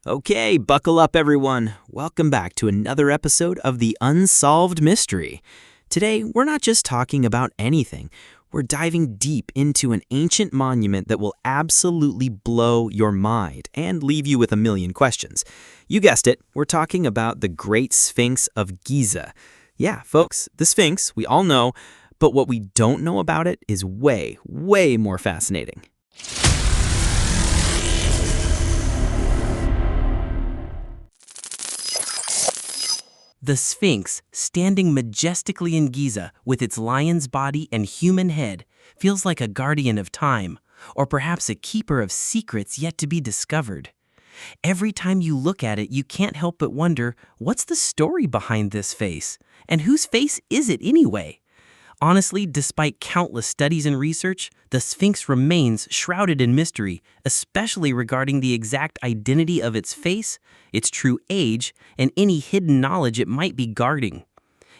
Okay, buckle up everyone. Welcome back to another episode of The Unsolved Mystery. Today, we're not just talking about anything. We're diving deep into an ancient monument that will absolutely blow your mind and leave you with a million questions. You guessed it, we're talking about the Great Sphinx of Giza. Yeah, folks, the Sphinx, we all know, but what we don't know about it is way, way more fascinating. The Sphinx, standing majestically in Giza with its lion's body and human head, feels like a guardian of time, or perhaps a keeper of secrets yet to be discovered. Every time you look at it, you can't help but wonder, what's the story behind this face? And whose face is it anyway? Honestly, despite countless studies and research, the Sphinx remains shrouded in mystery, especially regarding the exact identity of its face, its true age, and any hidden knowledge it might be guarding.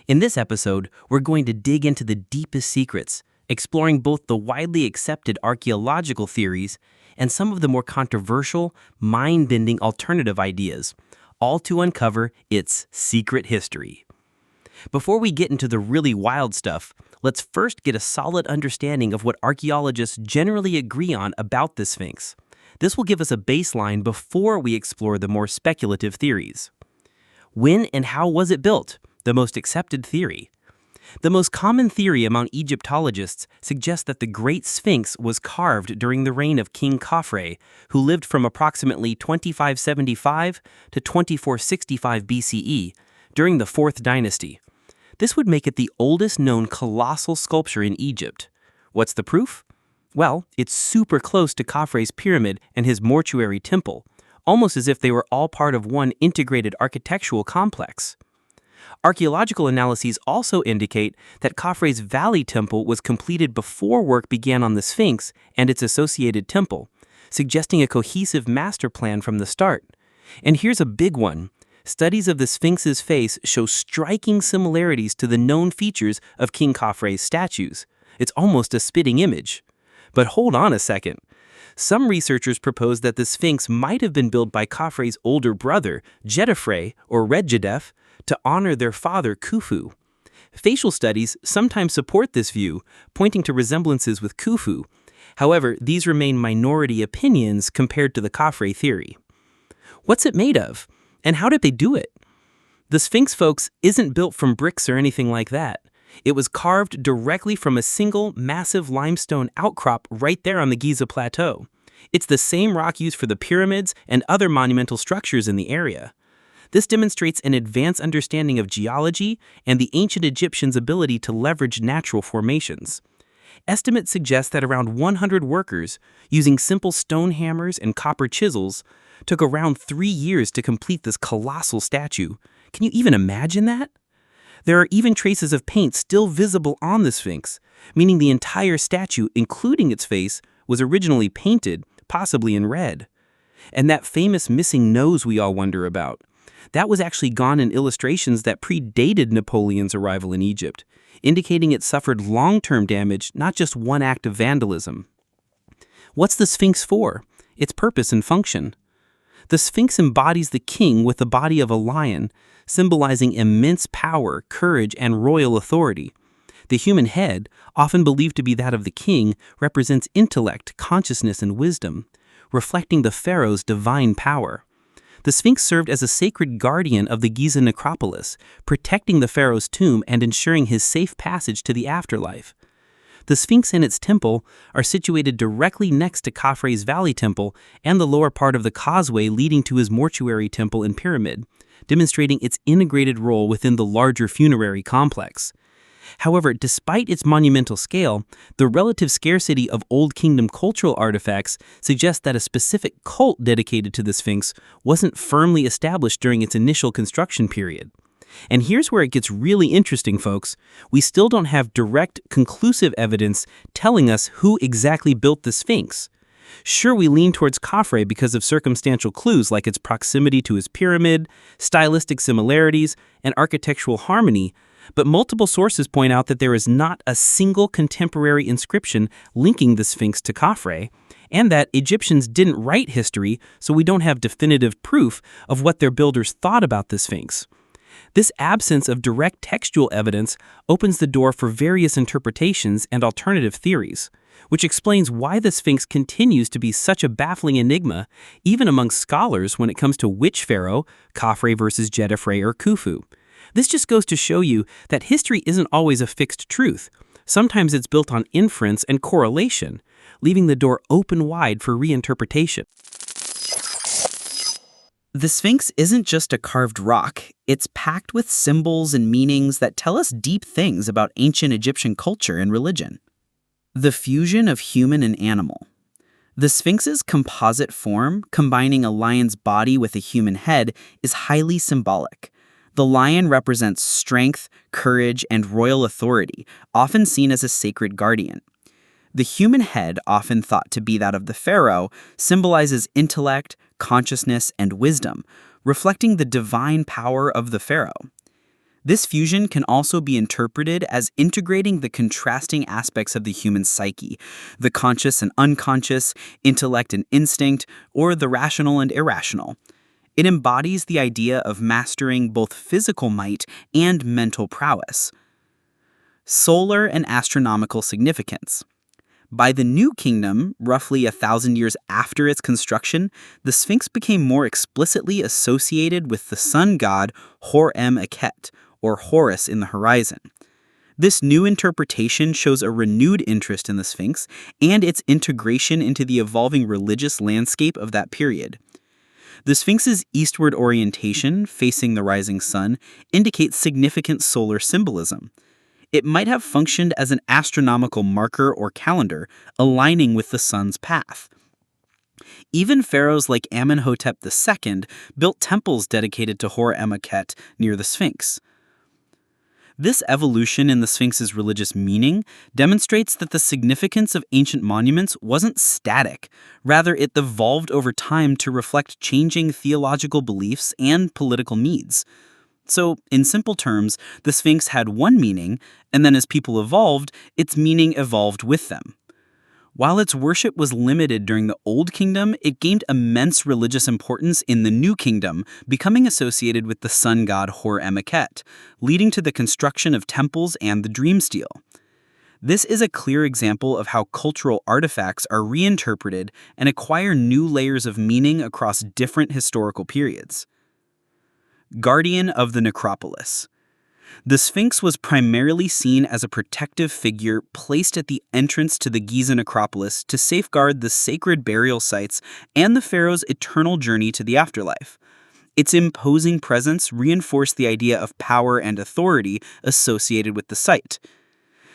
In this episode, we're going to dig into the deepest secrets, exploring both the widely accepted archaeological theories and some of the more controversial, mind-bending alternative ideas, all to uncover its secret history. Before we get into the really wild stuff, let's first get a solid understanding of what archaeologists generally agree on about the Sphinx. This will give us a baseline before we explore the more speculative theories. When and how was it built? The most accepted theory. The most common theory among Egyptologists suggests that the Great Sphinx was carved during the reign of King Khafre, who lived from approximately 2575 to 2465 BCE, during the 4th dynasty. This would make it the oldest known colossal sculpture in Egypt. What's the proof? Well, it's super close to Khafre's pyramid and his mortuary temple, almost as if they were all part of one integrated architectural complex. Archaeological analyses also indicate that Khafre's Valley Temple was completed before work began on the Sphinx and its associated temple, suggesting a cohesive master plan from the start. And here's a big one. Studies of the Sphinx's face show striking similarities to the known features of King Khafre's statues. It's almost a spitting image. But hold on a second. Some researchers propose that the Sphinx might have been built by Khafre's older brother, Jedefre, or Redjedef, to honor their father, Khufu. Facial studies sometimes support this view, pointing to resemblances with Khufu. However, these remain minority opinions compared to the Khafre theory. What's it made of? And how did they do it? The Sphinx, folks, isn't built from bricks or anything like that. It was carved directly from a single massive limestone outcrop right there on the Giza Plateau. It's the same rock used for the pyramids and other monumental structures in the area. This demonstrates an advanced understanding of geology and the ancient Egyptians' ability to leverage natural formations. Estimates suggest that around 100 workers, using simple stone hammers and copper chisels, took around 3 years to complete this colossal statue. Can you even imagine that? There are even traces of paint still visible on the Sphinx, meaning the entire statue, including its face, was originally painted, possibly in red. And that famous missing nose we all wonder about, that was actually gone in illustrations that predated Napoleon's arrival in Egypt, indicating it suffered long-term damage, not just one act of vandalism. What's the Sphinx for? Its purpose and function. The Sphinx embodies the king with the body of a lion, symbolizing immense power, courage, and royal authority. The human head, often believed to be that of the king, represents intellect, consciousness, and wisdom, reflecting the pharaoh's divine power. The Sphinx served as a sacred guardian of the Giza necropolis, protecting the pharaoh's tomb and ensuring his safe passage to the afterlife. The Sphinx and its temple are situated directly next to Khafre's Valley Temple and the lower part of the causeway leading to his mortuary temple and pyramid, demonstrating its integrated role within the larger funerary complex. However, despite its monumental scale, the relative scarcity of Old Kingdom cultural artifacts suggests that a specific cult dedicated to the Sphinx wasn't firmly established during its initial construction period. And here's where it gets really interesting, folks. We still don't have direct, conclusive evidence telling us who exactly built the Sphinx. Sure, we lean towards Khafre because of circumstantial clues like its proximity to his pyramid, stylistic similarities, and architectural harmony, but multiple sources point out that there is not a single contemporary inscription linking the Sphinx to Khafre, and that Egyptians didn't write history, so we don't have definitive proof of what their builders thought about the Sphinx. This absence of direct textual evidence opens the door for various interpretations and alternative theories, which explains why the Sphinx continues to be such a baffling enigma, even among scholars when it comes to which pharaoh, Khafre versus Djedefre or Khufu. This just goes to show you that history isn't always a fixed truth. Sometimes it's built on inference and correlation, leaving the door open wide for reinterpretation. The Sphinx isn't just a carved rock, it's packed with symbols and meanings that tell us deep things about ancient Egyptian culture and religion. The fusion of human and animal. The Sphinx's composite form, combining a lion's body with a human head, is highly symbolic. The lion represents strength, courage, and royal authority, often seen as a sacred guardian. The human head, often thought to be that of the pharaoh, symbolizes intellect, consciousness, and wisdom, reflecting the divine power of the pharaoh. This fusion can also be interpreted as integrating the contrasting aspects of the human psyche, the conscious and unconscious, intellect and instinct, or the rational and irrational. It embodies the idea of mastering both physical might and mental prowess. Solar and astronomical significance. By the New Kingdom, roughly 1,000 years after its construction, the Sphinx became more explicitly associated with the sun god Hor-em-Akhet, or Horus in the horizon. This new interpretation shows a renewed interest in the Sphinx and its integration into the evolving religious landscape of that period. The Sphinx's eastward orientation, facing the rising sun, indicates significant solar symbolism. It might have functioned as an astronomical marker or calendar, aligning with the sun's path. Even pharaohs like Amenhotep II built temples dedicated to Hor-em-Akhet near the Sphinx. This evolution in the Sphinx's religious meaning demonstrates that the significance of ancient monuments wasn't static. Rather, it evolved over time to reflect changing theological beliefs and political needs. So, in simple terms, the Sphinx had one meaning, and then as people evolved, its meaning evolved with them. While its worship was limited during the Old Kingdom, it gained immense religious importance in the New Kingdom, becoming associated with the sun god Hor-em-Akhet, leading to the construction of temples and the dream stele. This is a clear example of how cultural artifacts are reinterpreted and acquire new layers of meaning across different historical periods. Guardian of the necropolis. The Sphinx was primarily seen as a protective figure placed at the entrance to the Giza necropolis to safeguard the sacred burial sites and the pharaoh's eternal journey to the afterlife. Its imposing presence reinforced the idea of power and authority associated with the site.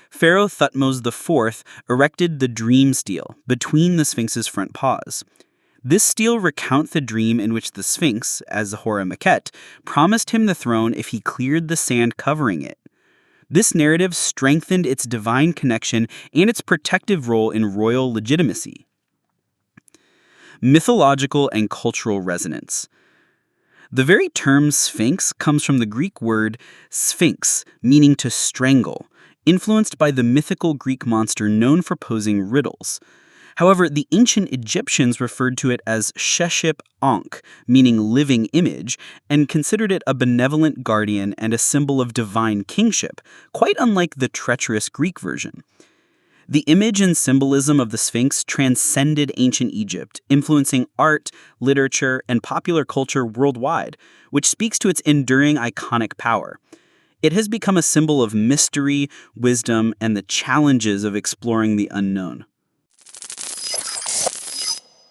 Pharaoh Thutmose IV erected the dream stele between the Sphinx's front paws. This stele recounts the dream in which the Sphinx, as Hor-em-Akhet, promised him the throne if he cleared the sand covering it. This narrative strengthened its divine connection and its protective role in royal legitimacy. Mythological and cultural resonance. The very term Sphinx comes from the Greek word sphinx, meaning to strangle, influenced by the mythical Greek monster known for posing riddles. However, the ancient Egyptians referred to it as Sheship Ankh, meaning living image, and considered it a benevolent guardian and a symbol of divine kingship, quite unlike the treacherous Greek version. The image and symbolism of the Sphinx transcended ancient Egypt, influencing art, literature, and popular culture worldwide, which speaks to its enduring iconic power. It has become a symbol of mystery, wisdom, and the challenges of exploring the unknown.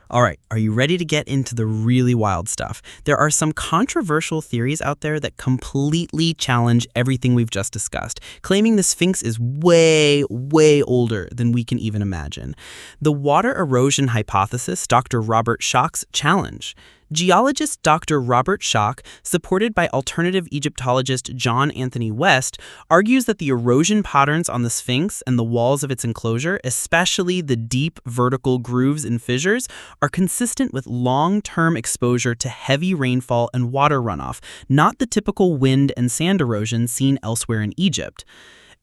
All right, are you ready to get into the really wild stuff? There are some controversial theories out there that completely challenge everything we've just discussed, claiming the Sphinx is way, way older than we can even imagine. The water erosion hypothesis, Dr. Robert Schoch's challenge. Geologist Dr. Robert Schoch, supported by alternative Egyptologist John Anthony West, argues that the erosion patterns on the Sphinx and the walls of its enclosure, especially the deep vertical grooves and fissures, are consistent with long-term exposure to heavy rainfall and water runoff, not the typical wind and sand erosion seen elsewhere in Egypt.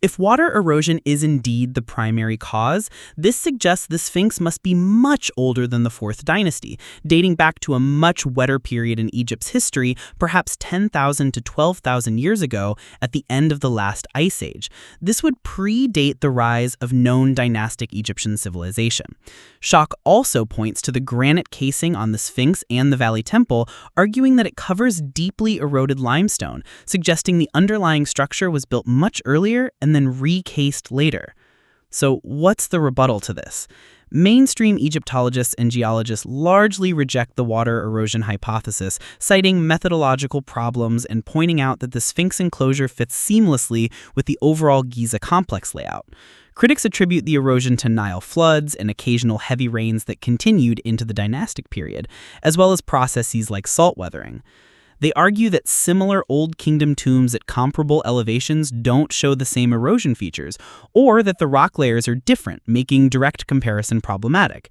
If water erosion is indeed the primary cause, this suggests the Sphinx must be much older than the 4th dynasty, dating back to a much wetter period in Egypt's history, perhaps 10,000 to 12,000 years ago at the end of the last ice age. This would predate the rise of known dynastic Egyptian civilization. Schock also points to the granite casing on the Sphinx and the Valley Temple, arguing that it covers deeply eroded limestone, suggesting the underlying structure was built much earlier and then recased later. So what's the rebuttal to this? Mainstream Egyptologists and geologists largely reject the water erosion hypothesis, citing methodological problems and pointing out that the Sphinx enclosure fits seamlessly with the overall Giza complex layout. Critics attribute the erosion to Nile floods and occasional heavy rains that continued into the dynastic period, as well as processes like salt weathering. They argue that similar Old Kingdom tombs at comparable elevations don't show the same erosion features, or that the rock layers are different, making direct comparison problematic.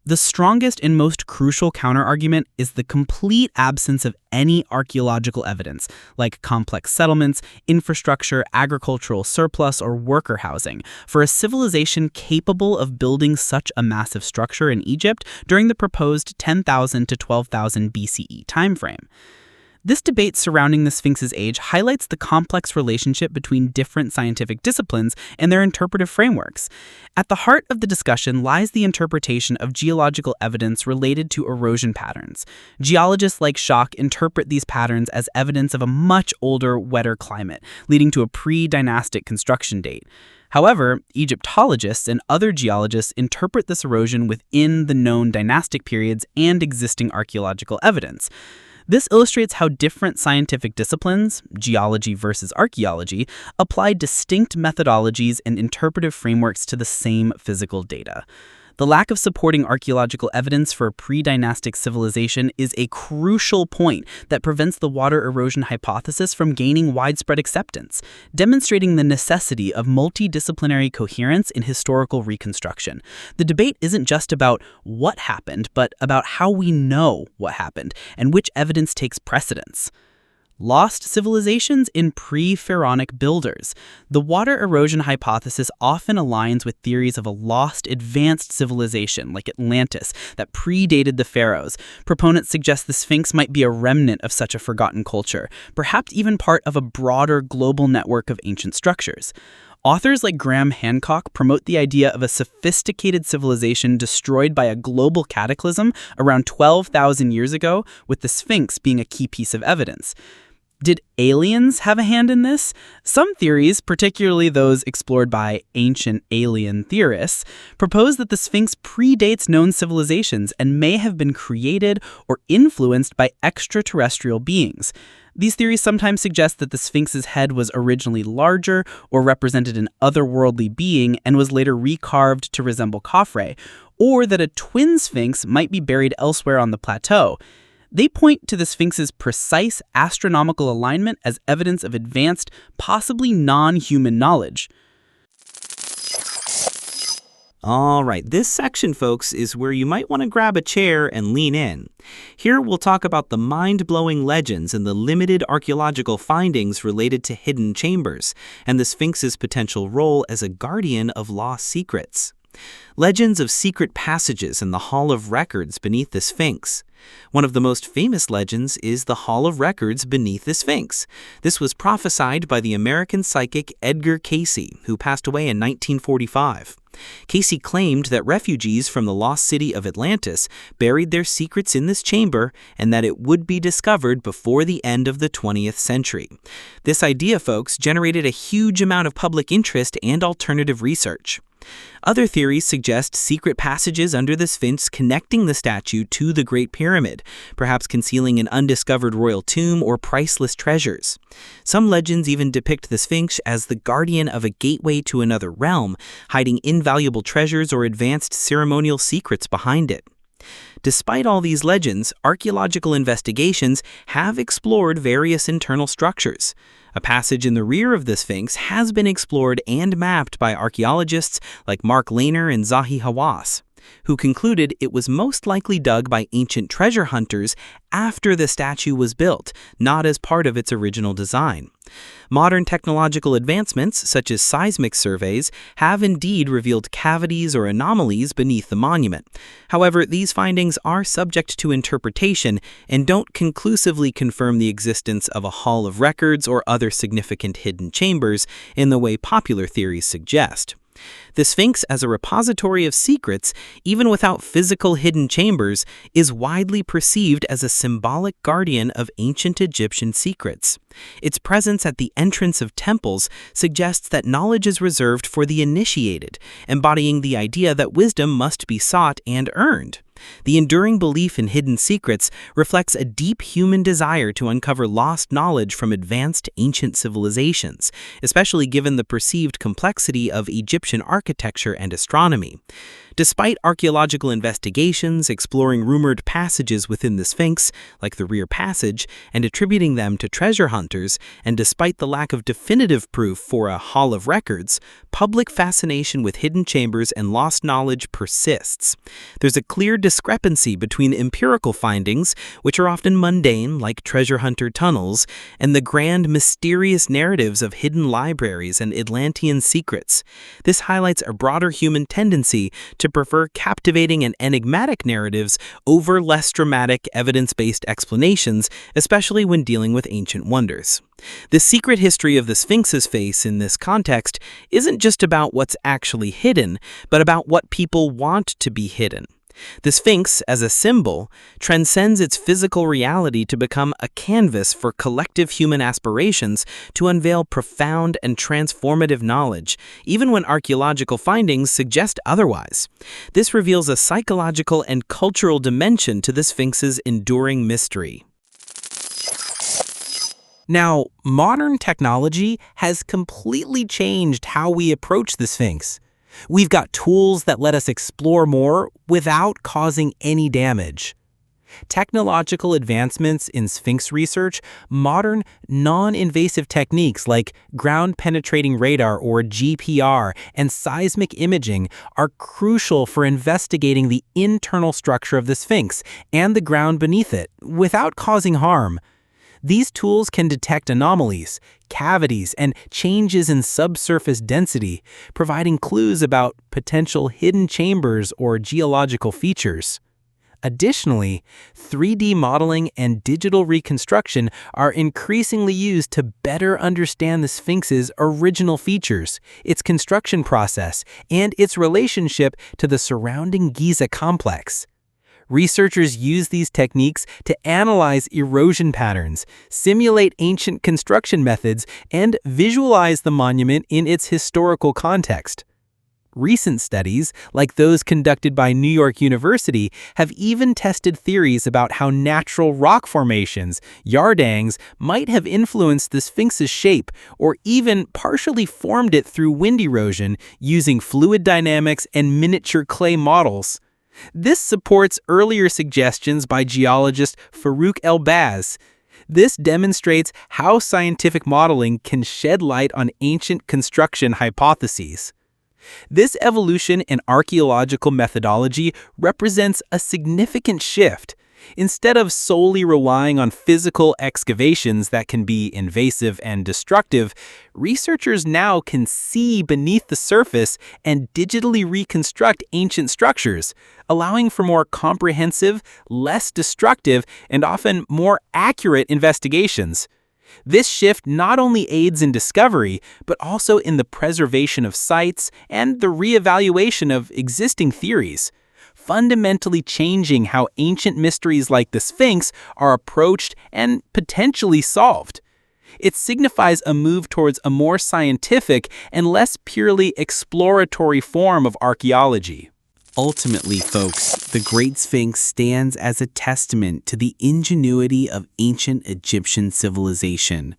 The strongest and most crucial counterargument is the complete absence of any archaeological evidence, like complex settlements, infrastructure, agricultural surplus, or worker housing, for a civilization capable of building such a massive structure in Egypt during the proposed 10,000 to 12,000 BCE timeframe. This debate surrounding the Sphinx's age highlights the complex relationship between different scientific disciplines and their interpretive frameworks. At the heart of the discussion lies the interpretation of geological evidence related to erosion patterns. Geologists like Schock interpret these patterns as evidence of a much older, wetter climate, leading to a pre-dynastic construction date. However, Egyptologists and other geologists interpret this erosion within the known dynastic periods and existing archaeological evidence. This illustrates how different scientific disciplines, geology versus archaeology, apply distinct methodologies and interpretive frameworks to the same physical data. The lack of supporting archaeological evidence for a pre-dynastic civilization is a crucial point that prevents the water erosion hypothesis from gaining widespread acceptance, demonstrating the necessity of multidisciplinary coherence in historical reconstruction. The debate isn't just about what happened, but about how we know what happened and which evidence takes precedence. Lost civilizations in pre-pharaonic builders. The water erosion hypothesis often aligns with theories of a lost advanced civilization like Atlantis that predated the pharaohs. Proponents suggest the Sphinx might be a remnant of such a forgotten culture, perhaps even part of a broader global network of ancient structures. Authors like Graham Hancock promote the idea of a sophisticated civilization destroyed by a global cataclysm around 12,000 years ago, with the Sphinx being a key piece of evidence. Did aliens have a hand in this? Some theories, particularly those explored by ancient alien theorists, propose that the Sphinx predates known civilizations and may have been created or influenced by extraterrestrial beings. These theories sometimes suggest that the Sphinx's head was originally larger or represented an otherworldly being and was later recarved to resemble Khafre, or that a twin Sphinx might be buried elsewhere on the plateau. They point to the Sphinx's precise astronomical alignment as evidence of advanced, possibly non-human knowledge. All right, this section, folks, is where you might want to grab a chair and lean in. Here we'll talk about the mind-blowing legends and the limited archaeological findings related to hidden chambers, and the Sphinx's potential role as a guardian of lost secrets. Legends of secret passages in the Hall of Records beneath the Sphinx. One of the most famous legends is the Hall of Records beneath the Sphinx. This was prophesied by the American psychic Edgar Cayce, who passed away in 1945. Cayce claimed that refugees from the lost city of Atlantis buried their secrets in this chamber and that it would be discovered before the end of the 20th century. This idea, folks, generated a huge amount of public interest and alternative research. Other theories suggest secret passages under the Sphinx connecting the statue to the Great Pyramid, perhaps concealing an undiscovered royal tomb or priceless treasures. Some legends even depict the Sphinx as the guardian of a gateway to another realm, hiding invaluable treasures or advanced ceremonial secrets behind it. Despite all these legends, archaeological investigations have explored various internal structures. A passage in the rear of the Sphinx has been explored and mapped by archaeologists like Mark Lehner and Zahi Hawass, who concluded it was most likely dug by ancient treasure hunters after the statue was built, not as part of its original design. Modern technological advancements, such as seismic surveys, have indeed revealed cavities or anomalies beneath the monument. However, these findings are subject to interpretation and don't conclusively confirm the existence of a hall of records or other significant hidden chambers in the way popular theories suggest. The Sphinx as a repository of secrets, even without physical hidden chambers, is widely perceived as a symbolic guardian of ancient Egyptian secrets. Its presence at the entrance of temples suggests that knowledge is reserved for the initiated, embodying the idea that wisdom must be sought and earned. The enduring belief in hidden secrets reflects a deep human desire to uncover lost knowledge from advanced ancient civilizations, especially given the perceived complexity of Egyptian architecture and astronomy. Despite archaeological investigations exploring rumored passages within the Sphinx, like the Rear Passage, and attributing them to treasure hunters, and despite the lack of definitive proof for a Hall of Records, public fascination with hidden chambers and lost knowledge persists. There's a clear discrepancy between empirical findings, which are often mundane, like treasure hunter tunnels, and the grand, mysterious narratives of hidden libraries and Atlantean secrets. This highlights a broader human tendency to prefer captivating and enigmatic narratives over less dramatic, evidence-based explanations, especially when dealing with ancient wonders. The secret history of the Sphinx's face in this context isn't just about what's actually hidden, but about what people want to be hidden. The Sphinx, as a symbol, transcends its physical reality to become a canvas for collective human aspirations to unveil profound and transformative knowledge, even when archaeological findings suggest otherwise. This reveals a psychological and cultural dimension to the Sphinx's enduring mystery. Now, modern technology has completely changed how we approach the Sphinx. We've got tools that let us explore more without causing any damage. Technological advancements in Sphinx research, modern, non-invasive techniques like ground-penetrating radar or GPR and seismic imaging are crucial for investigating the internal structure of the Sphinx and the ground beneath it without causing harm. These tools can detect anomalies, cavities, and changes in subsurface density, providing clues about potential hidden chambers or geological features. Additionally, 3D modeling and digital reconstruction are increasingly used to better understand the Sphinx's original features, its construction process, and its relationship to the surrounding Giza complex. Researchers use these techniques to analyze erosion patterns, simulate ancient construction methods, and visualize the monument in its historical context. Recent studies, like those conducted by New York University, have even tested theories about how natural rock formations, yardangs, might have influenced the Sphinx's shape or even partially formed it through wind erosion using fluid dynamics and miniature clay models. This supports earlier suggestions by geologist Farouk El-Baz. This demonstrates how scientific modeling can shed light on ancient construction hypotheses. This evolution in archaeological methodology represents a significant shift. Instead of solely relying on physical excavations that can be invasive and destructive, researchers now can see beneath the surface and digitally reconstruct ancient structures, allowing for more comprehensive, less destructive, and often more accurate investigations. This shift not only aids in discovery, but also in the preservation of sites and the reevaluation of existing theories, fundamentally changing how ancient mysteries like the Sphinx are approached and potentially solved. It signifies a move towards a more scientific and less purely exploratory form of archaeology. Ultimately, folks, the Great Sphinx stands as a testament to the ingenuity of ancient Egyptian civilization.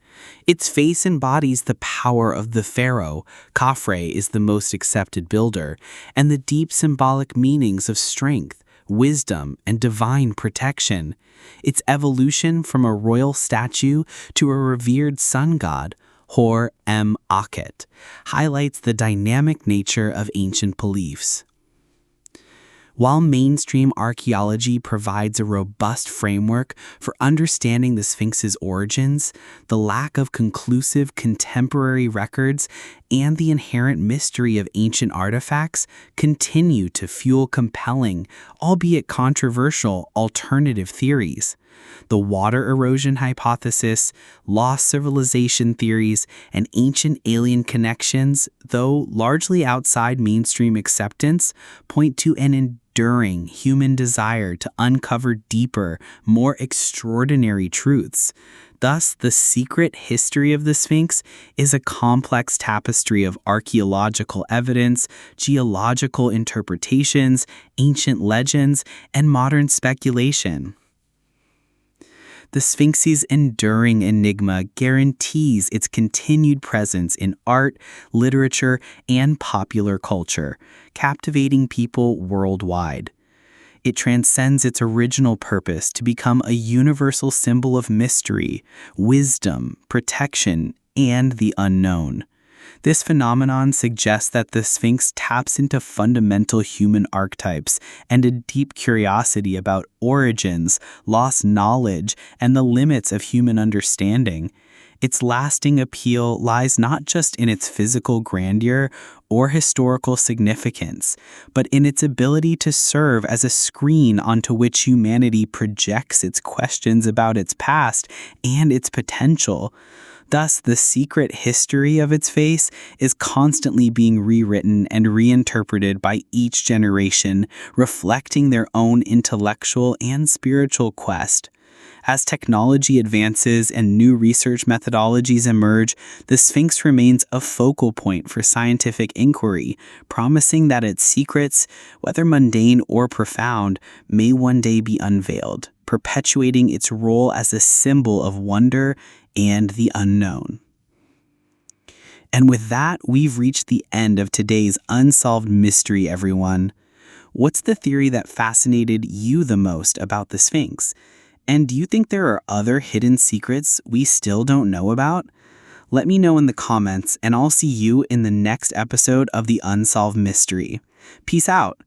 Its face embodies the power of the pharaoh, Khafre is the most accepted builder, and the deep symbolic meanings of strength, wisdom, and divine protection. Its evolution from a royal statue to a revered sun god, Hor-em-Akhet, highlights the dynamic nature of ancient beliefs. While mainstream archaeology provides a robust framework for understanding the Sphinx's origins, the lack of conclusive contemporary records and the inherent mystery of ancient artifacts continue to fuel compelling, albeit controversial, alternative theories. The water erosion hypothesis, lost civilization theories, and ancient alien connections, though largely outside mainstream acceptance, point to an enduring human desire to uncover deeper, more extraordinary truths. Thus, the secret history of the Sphinx is a complex tapestry of archaeological evidence, geological interpretations, ancient legends, and modern speculation. The Sphinx's enduring enigma guarantees its continued presence in art, literature, and popular culture, captivating people worldwide. It transcends its original purpose to become a universal symbol of mystery, wisdom, protection, and the unknown. This phenomenon suggests that the Sphinx taps into fundamental human archetypes and a deep curiosity about origins, lost knowledge, and the limits of human understanding. Its lasting appeal lies not just in its physical grandeur or historical significance, but in its ability to serve as a screen onto which humanity projects its questions about its past and its potential. Thus, the secret history of its face is constantly being rewritten and reinterpreted by each generation, reflecting their own intellectual and spiritual quest. As technology advances and new research methodologies emerge, the Sphinx remains a focal point for scientific inquiry, promising that its secrets, whether mundane or profound, may one day be unveiled, perpetuating its role as a symbol of wonder and the unknown. And with that, we've reached the end of today's Unsolved Mystery, everyone. What's the theory that fascinated you the most about the Sphinx? And do you think there are other hidden secrets we still don't know about? Let me know in the comments, and I'll see you in the next episode of The Unsolved Mystery. Peace out.